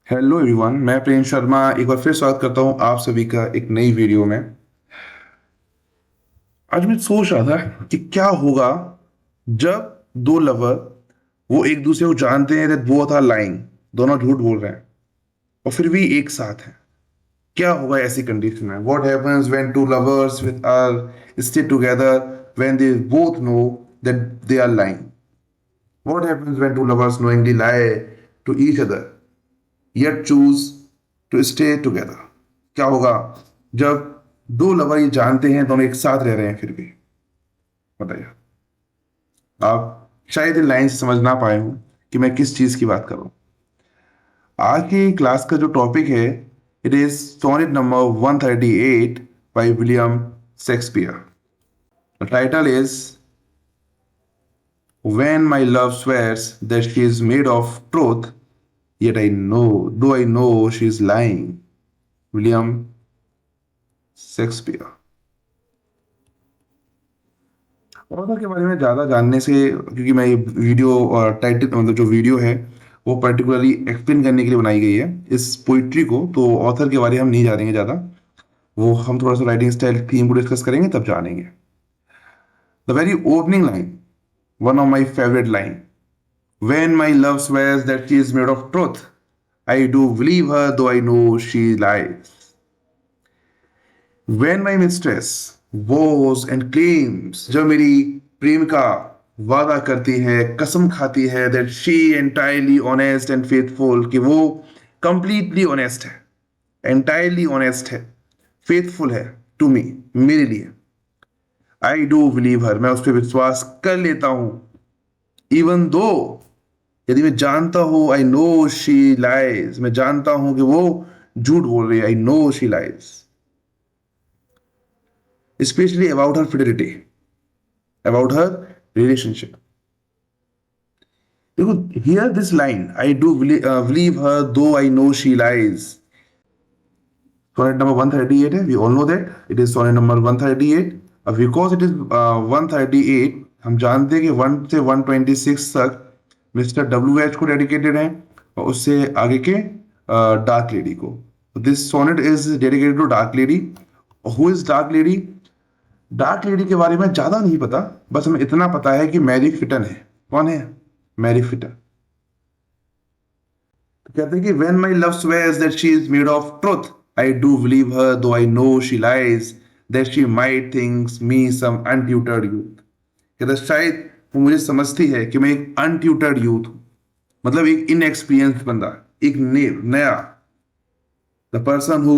Hello everyone, मैं प्रेम शर्मा एक बार फिर स्वागत करता हूं आप सभी का एक नई वीडियो में। आज मैं सोच रहा था कि क्या होगा जब दो लवर वो एक दूसरे को जानते हैं दैट बोथ आर लाइंग, दोनों झूठ बोल रहे हैं और फिर भी एक साथ हैं। क्या होगा ऐसी कंडीशन में? What happens when two lovers with are stay together when they both know that they are lying? What happens when two lovers knowingly lie to each other yet choose to stay together? क्या होगा जब दो lover ये जानते हैं दोनों एक साथ रह रहे हैं फिर भी? बताइए। आप शायद इन लाइन से समझ ना पाए हो कि मैं किस चीज की बात कर रहा हूं। आज की क्लास का जो टॉपिक है, it is sonnet number 138 by William Shakespeare. The title is When my love swears that she is made of truth, yet I know, though I know she is lying. William Shakespeare. Author के बारे में ज़्यादा जानने से, क्योंकि मैं ये video और टाइटल मतलब जो वीडियो है वो पर्टिकुलरली एक्सप्लेन करने के लिए बनाई गई है इस पोइट्री को, तो ऑथर के बारे में हम नहीं जानेंगे ज़्यादा। वो हम थोड़ा सा राइटिंग स्टाइल थीम को डिस्कस करेंगे तब जानेंगे। The very opening line, one of my favourite line, When my love swears that she is made of truth, I do believe her though I know she lies. When my mistress vows and claims, जब मेरी प्रेमिका वादा करती है, कसम खाती है that she entirely honest and faithful, कि वो completely honest है, entirely honest है, faithful है to me, मेरे लिए। I do believe her, मैं उस पर विश्वास कर लेता हूँ। Even though, यदि मैं जानता हूं, आई नो शी लाइज, मैं जानता हूं कि वो झूठ बोल रही है, I know she lies, specially about her fidelity, about her relationship. देखो, here this line, I do believe her though I know she lies, sonnet number 138 है। We all know that it is sonnet number 138। Because it is 138, हम जानते हैं कि 1 से 126 तक mister W H को dedicated है और उससे आगे के डार्क लेडी को। This sonnet is dedicated to dark lady. Who is dark lady? Dark lady के बारे में ज्यादा नहीं पता, बस हमें इतना पता है कि मैरी फिटन है। कौन है? Mary Fitton. तो कहते हैं कि when my love swears that she is made of truth, I do believe her though I know she lies, that she might thinks me some untutored youth. कहता शायद वो मुझे समझती है कि मैं एक अनट्यूटर्ड यूथ हूं, मतलब एक इनएक्सपीरियंस बंदा, एक नया, the person who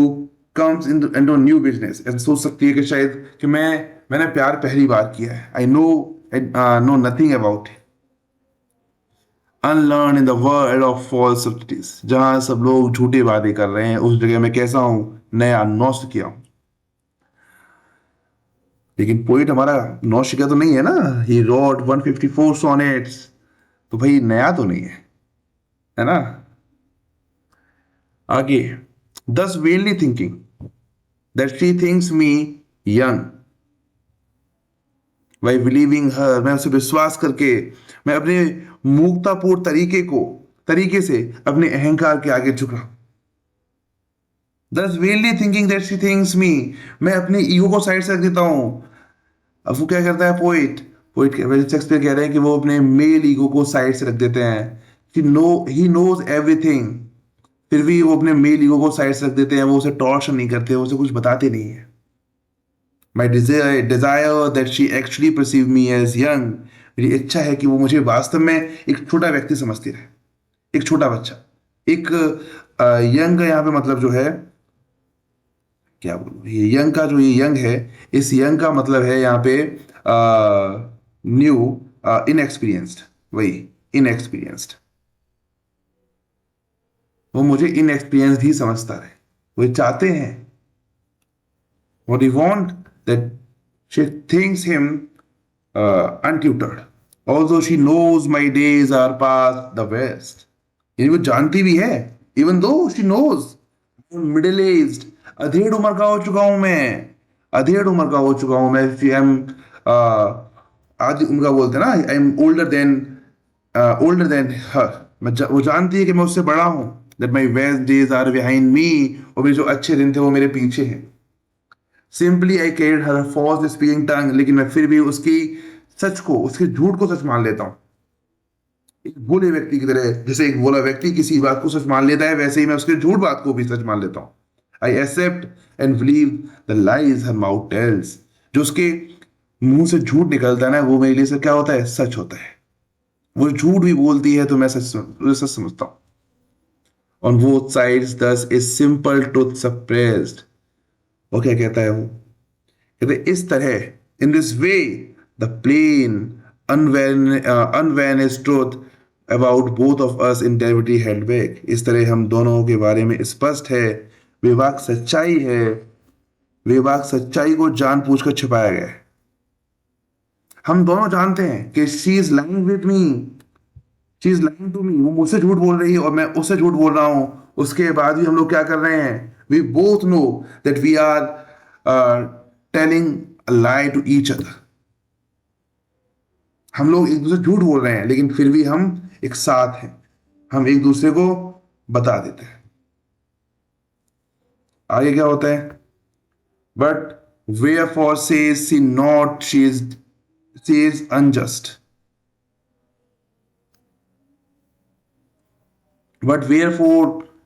comes into new business. ऐसा सोच सकती है कि शायद कि मैंने प्यार पहली बार किया है, I know nothing about it, unlearn in the world of false subsidies, जहां सब लोग झूठे वादे कर रहे हैं उस जगह मैं कैसा हूं? नया, नौसिखिया हूं। लेकिन पोइट हमारा नौसिखिया तो नहीं है ना, ही रोट 154 सोनेट्स, तो भाई नया तो नहीं है ना। आगे, thus vainly thinking that she thinks me young, by believing her, मैं उसे विश्वास करके, मैं अपने मूर्खतापूर्ण तरीके से अपने अहंकार के आगे झुक रहा हूं। Thus vainly thinking that she thinks me, मैं अपने ईगो को साइड से रख देता हूं। अब वो क्या करता है पोइट? शेक्सपियर कह रहे हैं कि वो अपने मेल ईगो को साइड से रख देते हैं कि ही नोज एवरीथिंग, फिर भी वो अपने मेल ईगो को साइड से रख देते हैं, वो उसे टॉर्चर नहीं करते, वो उसे कुछ बताते नहीं है। My desire that she actually perceive me as young, मेरी इच्छा है कि वो मुझे वास्तव में एक छोटा व्यक्ति समझती रहे, एक छोटा बच्चा। एक यंग यहाँ पे मतलब जो है, क्या बोलूं, ये यंग का जो ये यंग है, इस यंग का मतलब है यहाँ पे न्यू, इनएक्सपीरियंस्ड, वही इनएक्सपीरियंस्ड। वो मुझे इनएक्सपीरियंस ही समझता रहे, वो चाहते हैं, what they want that she thinks him untutored, although she knows my days are past the best। यानी वो जानती भी है, even though she knows, middle aged, अधेड़ उम्र का हो चुका हूं मैं, अधेड़ उम्र का हो चुका हूं मैं, आई एम आदि उम्र बोलते हैं ना, I am older than her. वो जानती है कि मैं उससे बड़ा हूं, that my best days are behind me, और मेरे जो अच्छे दिन थे वो मेरे पीछे हैं। Simply I carried her false speaking tongue, लेकिन मैं फिर भी उसकी सच को, उसके झूठ को सच मान लेता हूँ। एक भोले व्यक्ति की तरह, जैसे एक भोला व्यक्ति किसी बात को सच मान लेता है, वैसे ही मैं उसके झूठ बात को भी सच मान लेता हूँ। I accept and believe the lies her mouth tells. जो उसके मुंह से झूठ निकलता है ना, वो मेरे लिए से क्या होता है, सच होता है। वो झूठ भी बोलती है तो मैं सच समझता हूँ। ऑन बोथ साइड्स दस ए सिंपल ट्रुथ सप्रेस्ड। वो क्या कहता है, वो कहते हैं इस तरह, in this way the plain unvarnished truth about both of us in deity held back. इस तरह हम दोनों के बारे में स्पष्ट है, बेबाक सच्चाई है, बेबाक सच्चाई को जानबूझ कर छिपाया गया है। हम दोनों जानते हैं कि she is lying with me, she is lying to me. वो मुझसे झूठ बोल रही है और मैं उससे झूठ बोल रहा हूं। उसके बाद भी हम लोग क्या कर रहे हैं, we both know that we are telling a lie to each other. हम लोग एक दूसरे झूठ बोल रहे हैं, लेकिन फिर भी हम एक साथ हैं, हम एक दूसरे को बता देते हैं। आगे क्या होता है, but wherefore says she not she is unjust, but wherefore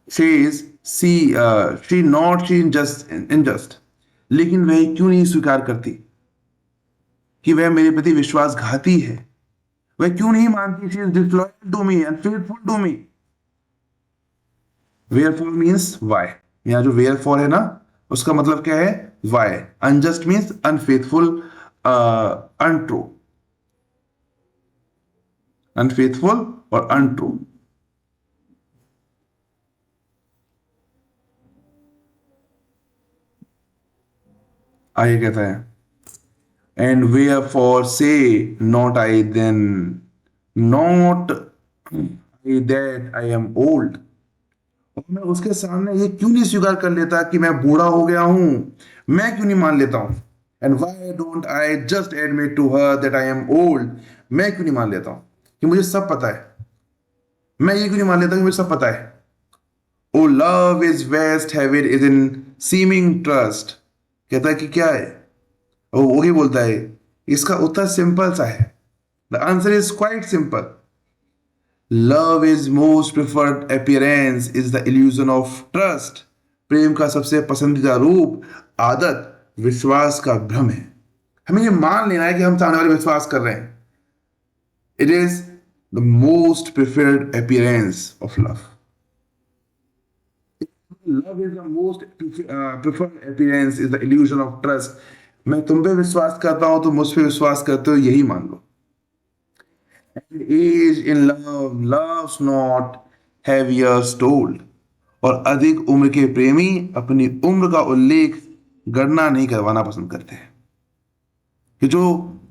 says she not she injust। लेकिन वह क्यों नहीं स्वीकार करती कि वह मेरे प्रति विश्वासघाती है? वह क्यों नहीं मानती she is disloyal to me, unfaithful to me? wherefore means why। यहाँ जो wherefore है ना, उसका मतलब क्या है, why। unjust means unfaithful, untrue, unfaithful और अनट्रू। आगे कहता है, and wherefore say not I then, not I that I am old। और मैं उसके सामने ये क्यों नहीं स्वीकार कर लेता कि मैं बूढ़ा हो गया हूं? मैं क्यों नहीं मान लेता हूं? And why don't I just admit to her that I am old। मैं क्यों नहीं मान लेता हूं कि मुझे सब पता है? मैं ये क्यों नहीं मान लेता कि मुझे सब पता है? O love is best habit is in seeming trust. कहता है कि क्या है, वो वही बोलता है, इसका उत्तर सिंपल सा है। The answer is quite simple. Love is most preferred appearance is the illusion of trust. प्रेम का सबसे पसंदीदा रूप, आदत, विश्वास का भ्रम है। हमें ये मान लेना है कि हम सामने वाले विश्वास कर रहे हैं। It is the most preferred appearance of love. Love is the most preferred appearance is the illusion of trust. मैं तुम पे विश्वास करता हूं, तुम मुझ पे विश्वास करते हो, यही मान लो। Age in love loves not have years told। और अधिक उम्र के प्रेमी अपनी उम्र का उल्लेख गणना नहीं करवाना पसंद करते हैं। कि जो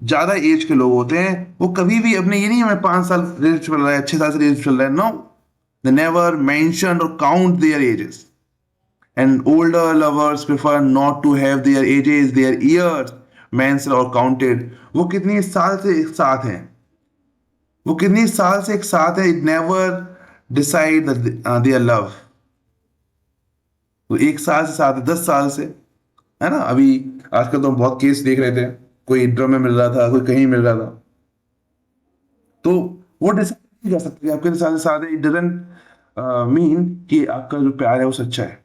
ज्यादा एज के लोग होते हैं वो कभी भी अपने, ये नहीं मैं 5 साल रिलेशनशिप चल रहा है, 6 साल से रिलेशनशिप चल रहा है, नो, दे नेवर मेंशन और count there edges. And older lovers prefer not to have their ages, their years mentioned or counted। वो कितनी साल से एक साथ हैं, वो कितनी साल से एक साथ है, it never decide their love। वो 1 साल से साथ है, 10 साल से, है ना। अभी आजकल तो हम बहुत केस देख रहे थे, कोई ड्रम में मिल रहा था, कोई कहीं मिल रहा था, तो वो डिसाइड नहीं कर सकते कि आपके 10 साल से साथ है। इट डजंट मीन कि आपका जो प्यार है वो सच्चा है।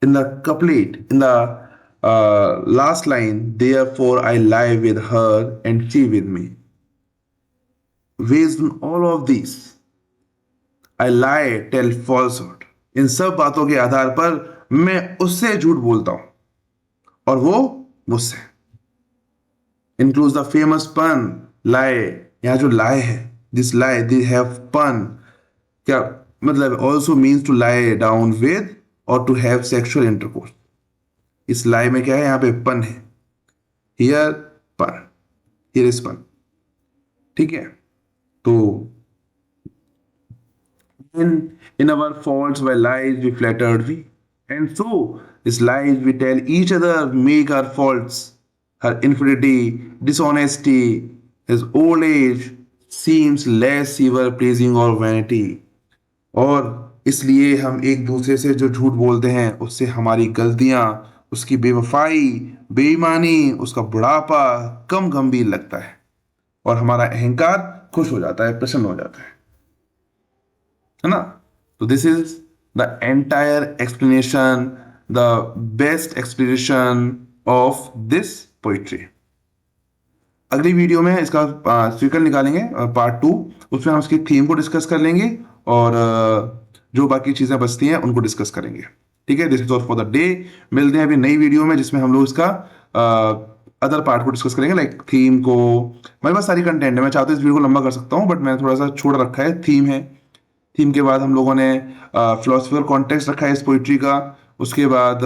In the couplet, in the last line, therefore I lie with her and she with me। Based on all of these, I lie, tell falsehood। इन सब बातों के आधार पर मैं उससे झूठ बोलता हूं और वो मुझसे। Includes the famous pun lie। यहाँ जो lie है, this lie, they have pun, क्या मतलब, also means to lie down with or to have sexual intercourse। इस lie में क्या है, यहाँ पे पन है, हियर पन, हियर इज पन। ठीक है, तो in our faults by lies we flattered we, and so these lies we tell each other make our faults, her infidelity, dishonesty, his old age, seems less ever pleasing or vanity, और इसलिए हम एक दूसरे से जो झूठ बोलते हैं उससे हमारी गलतियां, उसकी बेवफाई, बेईमानी, उसका बुढ़ापा कम गंभीर लगता है और हमारा अहंकार खुश हो जाता है, प्रसन्न हो जाता है ना। तो this is the entire explanation, the best explanation of this poetry. अगली वीडियो में इसका स्पीकर निकालेंगे पार्ट 2, उसमें हम उसकी थीम को डिस्कस कर लेंगे और जो बाकी चीज़ें बचती हैं उनको डिस्कस करेंगे। ठीक है, this is all for the day. मिलते हैं अभी नई वीडियो में जिसमें हम लोग इसका अदर पार्ट को डिस्कस करेंगे, लाइक थीम को। मेरे पास सारी कंटेंट है, मैं चाहता हूँ इस वीडियो को लंबा कर सकता हूँ, बट मैंने थोड़ा सा छोड़ रखा है। थीम है, थीम के बाद हम लोगों ने फिलोसफिकल कॉन्टेक्स्ट रखा है इस पोइट्री का, उसके बाद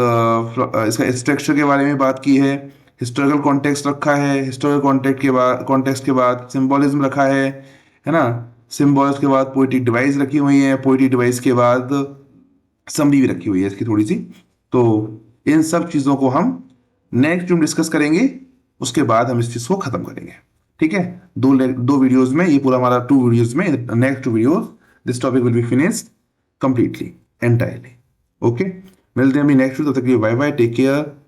इसका स्ट्रक्चर के बारे में बात की है, हिस्टोरिकल कॉन्टेक्स्ट रखा है, हिस्टोरिकल कॉन्टेक्स्ट के बाद सिंबॉलिज्म रखा है ना, सिंबल्स के बाद पोइट्रिक डिवाइस रखी हुई है, पोइट्रिक डिवाइस के बाद समरी भी रखी हुई है इसकी थोड़ी सी। तो इन सब चीज़ों को हम नेक्स्ट जो डिस्कस करेंगे उसके बाद हम इस चीज़ को ख़त्म करेंगे। ठीक है, दो वीडियोज़ में, ये पूरा हमारा 2 वीडियोज़ में, next 2 videos this topic will be finished completely, entirely. Okay, मिलते हैं अभी नेक्स्ट वीडियो, तब तक के लिए बाय बाय, टेक केयर।